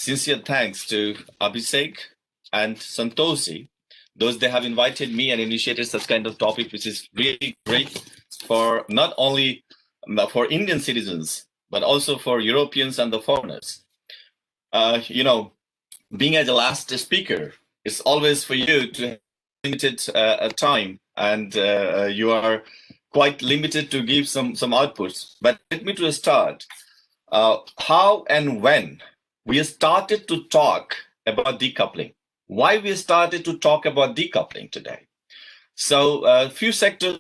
sincere thanks to Abhishek and Santoshi. Those they have invited me and initiated such kind of topic, which is really great for not only for Indian citizens, but also for Europeans and the foreigners. You know, being as a last speaker, it's always for you to have limited time, and you are quite limited to give some outputs. But let me to start. How and when we started to talk about decoupling. Why we started to talk about decoupling today? So a few sectors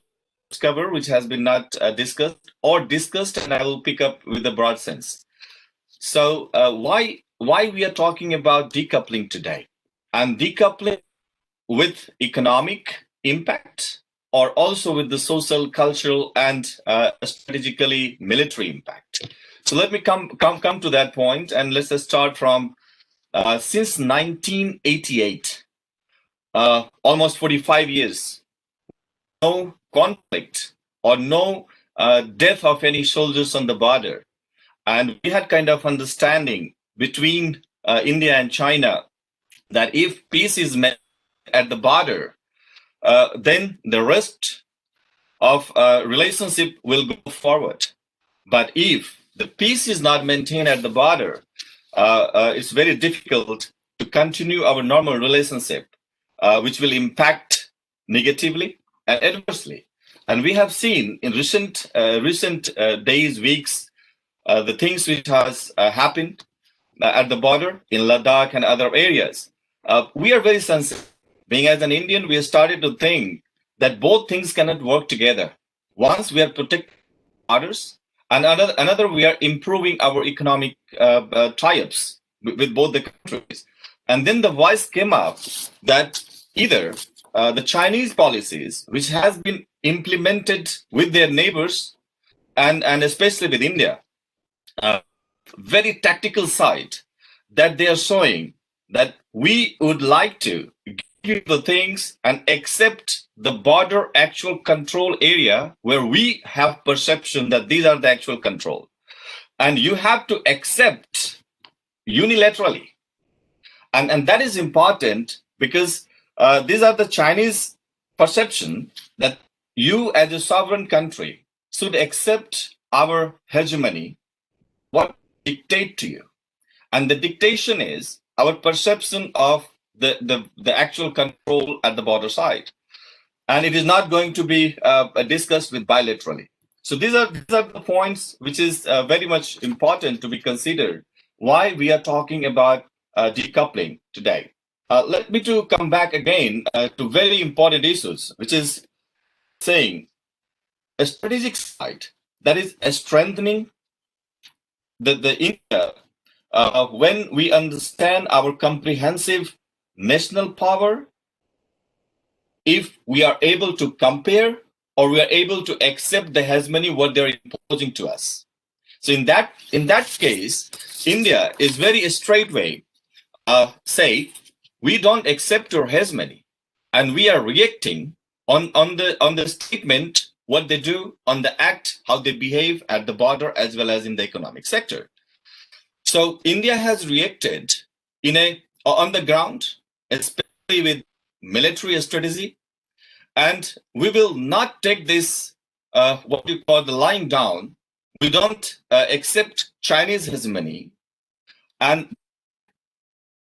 cover which has been not discussed, and I will pick up with a broad sense. So why we are talking about decoupling today? And decoupling with economic impact, or also with the social, cultural, and strategically military impact. So let me come to that point, and let's just start from since 1988, almost 45 years, no conflict or no death of any soldiers on the border. And we had kind of understanding between India and China that if peace is met at the border, then the rest of relationship will go forward. But if the peace is not maintained at the border, it's very difficult to continue our normal relationship, which will impact negatively and adversely. And we have seen in recent days, weeks, the things which has happened at the border in Ladakh and other areas. We are very sensitive. Being as an Indian, we have started to think that both things cannot work together. Once we are protecting others, and another we are improving our economic tie-ups with both the countries. And then the voice came up that either the Chinese policies, which has been implemented with their neighbors and especially with India, very tactical side, that they are showing that we would like to give the things and accept the border actual control area where we have perception that these are the actual control. And you have to accept unilaterally. And that is important because these are the Chinese perception that you as a sovereign country should accept our hegemony, what dictate to you. And the dictation is our perception of the actual control at the border side. And it is not going to be discussed with bilaterally. So these are the points which is very much important to be considered why we are talking about decoupling today. Let me to come back again to very important issues, which is saying a strategic side, that is a strengthening the India when we understand our comprehensive national power, if we are able to compare or we are able to accept the hegemony what they're imposing to us. So in that case, India is very straightway say we don't accept your hegemony, and we are reacting on the statement what they do, on the act how they behave at the border as well as in the economic sector. So India has reacted on the ground, especially with military strategy, and we will not take this what we call the lying down. We don't accept Chinese hegemony and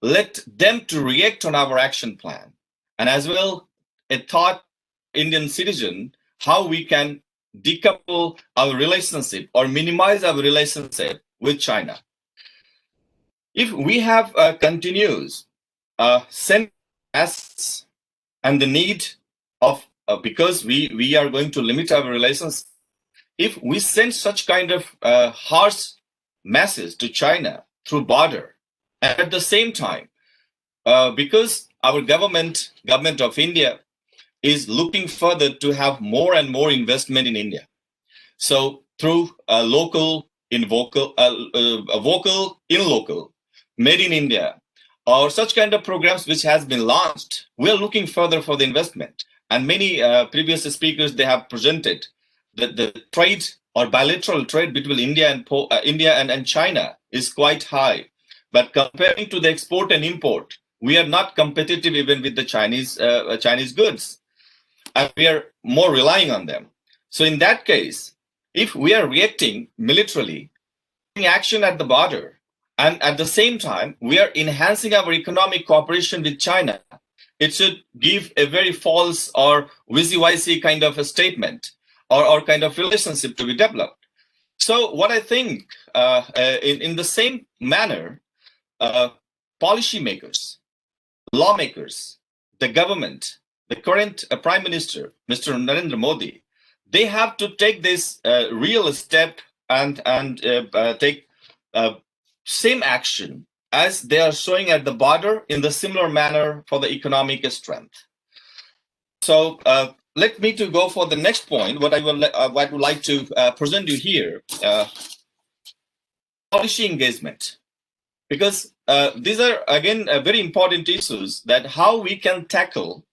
let them to react on our action plan, and as well a thought Indian citizen how we can decouple our relationship or minimize our relationship with China. If we have continuous send assets and the need of because we are going to limit our relations, if we send such kind of harsh message to China through border, and at the same time, because our government of India is looking further to have more and more investment in India, so through local in vocal, vocal in local, made in India, or such kind of programs which has been launched, we are looking further for the investment. And many previous speakers, they have presented that the trade or bilateral trade between India and China is quite high. But comparing to the export and import, we are not competitive even with the Chinese goods, and we are more relying on them. So in that case, if we are reacting militarily, taking action at the border, and at the same time we are enhancing our economic cooperation with China, it should give a very false or wishy-washy kind of a statement, or kind of relationship to be developed. So what I think, in the same manner, uh, policymakers, lawmakers, the government, the current Prime Minister, Mr. Narendra Modi, they have to take this real step, and take same action as they are showing at the border in the similar manner for the economic strength. So let me to go for the next point. What I would like to present you here, policy engagement, because these are again very important issues, that how we can tackle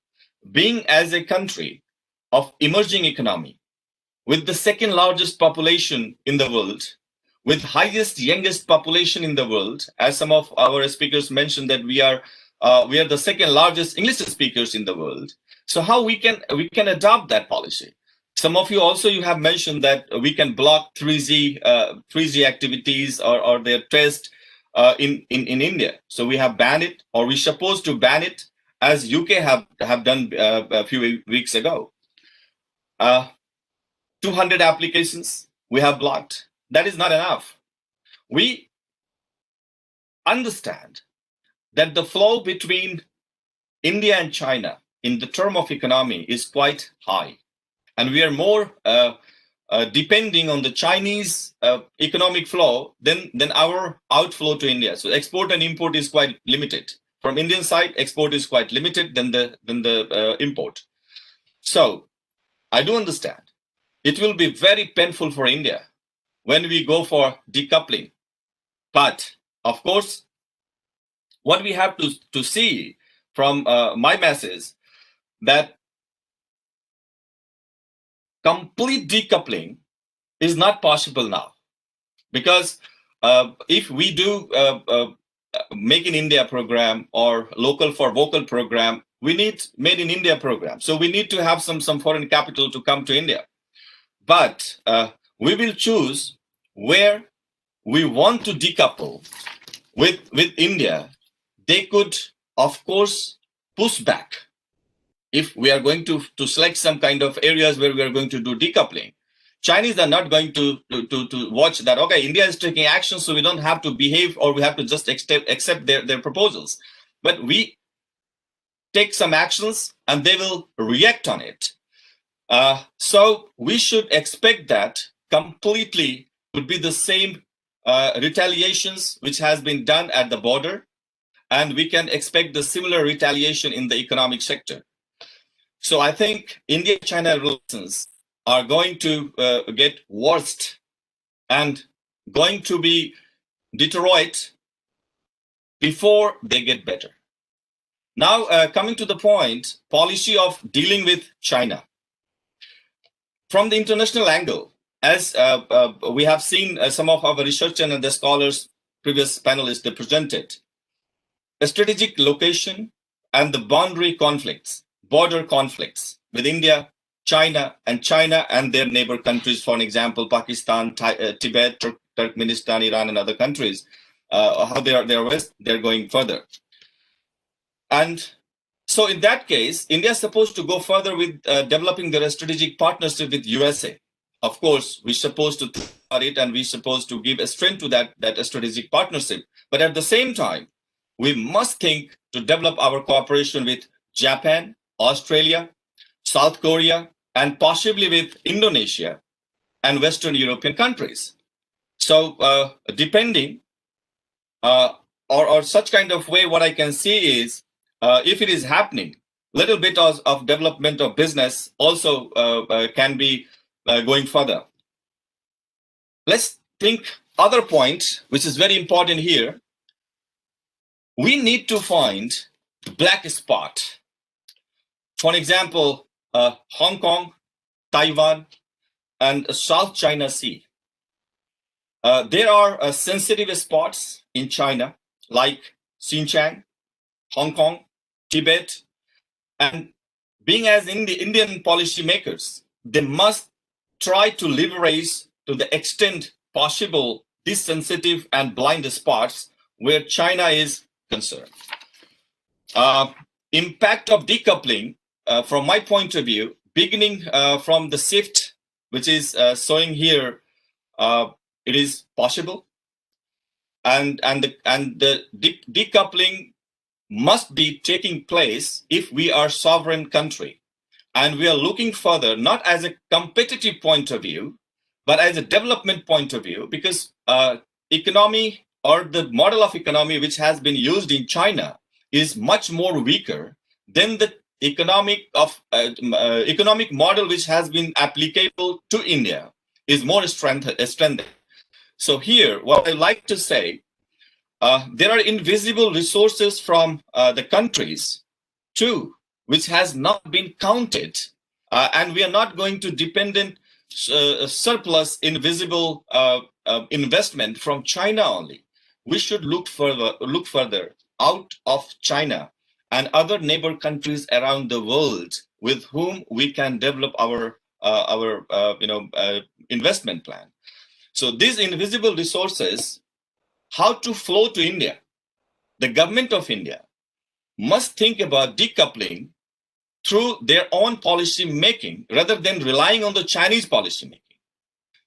being as a country of emerging economy, with the second largest population in the world, with highest youngest population in the world, as some of our speakers mentioned that we are the second largest English speakers in the world. So how we can adopt that policy? Some of you also, you have mentioned that we can block 3G activities, or their test in India. So we have banned it, or we're supposed to ban it, as UK have done a few weeks ago. 200 applications we have blocked. That is not enough. We understand that the flow between India and China in the term of economy is quite high, and we are more depending on the Chinese economic flow than our outflow to India. So export and import is quite limited. From Indian side, export is quite limited than the import. So I do understand it will be very painful for India when we go for decoupling. But of course, what we have to see from my message, that complete decoupling is not possible now, because if we do Make in India program or local for vocal program, we need Made in India program. So we need to have some foreign capital to come to India. But we will choose where we want to decouple with India. They could, of course, push back. If we are going to select some kind of areas where we are going to do decoupling, Chinese are not going to watch that, okay, India is taking action, so we don't have to behave, or we have to just accept their proposals. But we take some actions and they will react on it. So we should expect that completely would be the same retaliations which has been done at the border, and we can expect the similar retaliation in the economic sector. So I think India-China relations are going to get worst and going to be Detroit before they get better. Now, coming to the point, policy of dealing with China. From the international angle, as we have seen some of our researchers and the scholars, previous panelists, they presented, a strategic location and the boundary conflicts, border conflicts with India, China and their neighbor countries, for example, Pakistan, Tibet, Turkmenistan, Iran, and other countries, how they're going further. And so in that case, India is supposed to go further with developing their strategic partnership with USA. Of course, we're supposed to think about it, and we're supposed to give a strength to that strategic partnership. But at the same time, we must think to develop our cooperation with Japan, Australia, South Korea, and possibly with Indonesia and Western European countries. So depending or such kind of way, what I can see is, if it is happening, little bit of development of business also can be going further. Let's think other point, which is very important here. We need to find black spot. For example, Hong Kong, Taiwan, and South China Sea. There are sensitive spots in China, like Xinjiang, Hong Kong, Tibet, and being as Indian policymakers, they must try to leverage to the extent possible these sensitive and blind spots where China is concerned. Uh, Impact of decoupling, from my point of view, beginning from the shift, which is showing here, it is possible, and the decoupling must be taking place if we are sovereign country. And we are looking further, not as a competitive point of view, but as a development point of view, because economy or the model of economy which has been used in China is much more weaker than the economic model which has been applicable to India is more strengthened. So here, what I like to say, there are invisible resources from the countries too, which has not been counted, and we are not going to dependent surplus invisible investment from China only. We should look further out of China and other neighbor countries around the world with whom we can develop our investment plan. So these invisible resources, how to flow to India? The government of India must think about decoupling through their own policy making rather than relying on the Chinese policy making.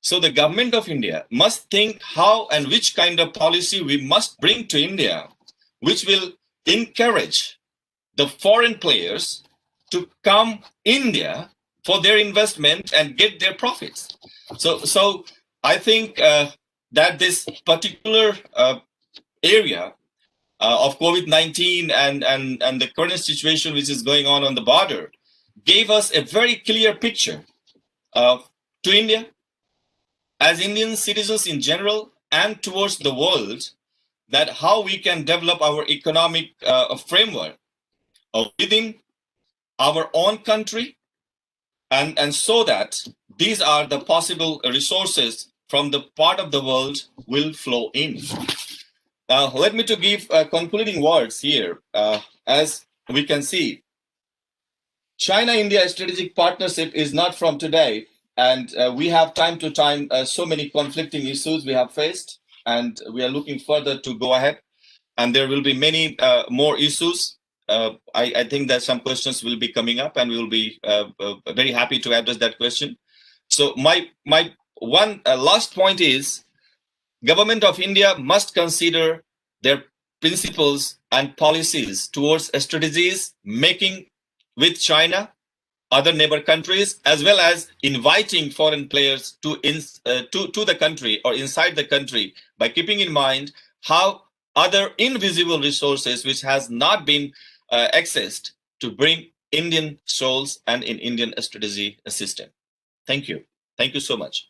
So the government of India must think how and which kind of policy we must bring to India, which will encourage the foreign players to come India for their investment and get their profits. So I think that this particular area of COVID-19 and the current situation which is going on the border gave us a very clear picture to India, as Indian citizens in general, and towards the world, that how we can develop our economic framework within our own country, and so that these are the possible resources from the part of the world will flow in. Let me to give concluding words here. As we can see, China-India strategic partnership is not from today, and we have time to time so many conflicting issues we have faced, and we are looking further to go ahead. And there will be many more issues. I think that some questions will be coming up, and we will be very happy to address that question. So my one last point is, Government of India must consider their principles and policies towards strategies making with China, other neighbor countries, as well as inviting foreign players to the country or inside the country, by keeping in mind how other invisible resources which has not been accessed to bring Indian souls and in Indian strategy system. Thank you. Thank you so much.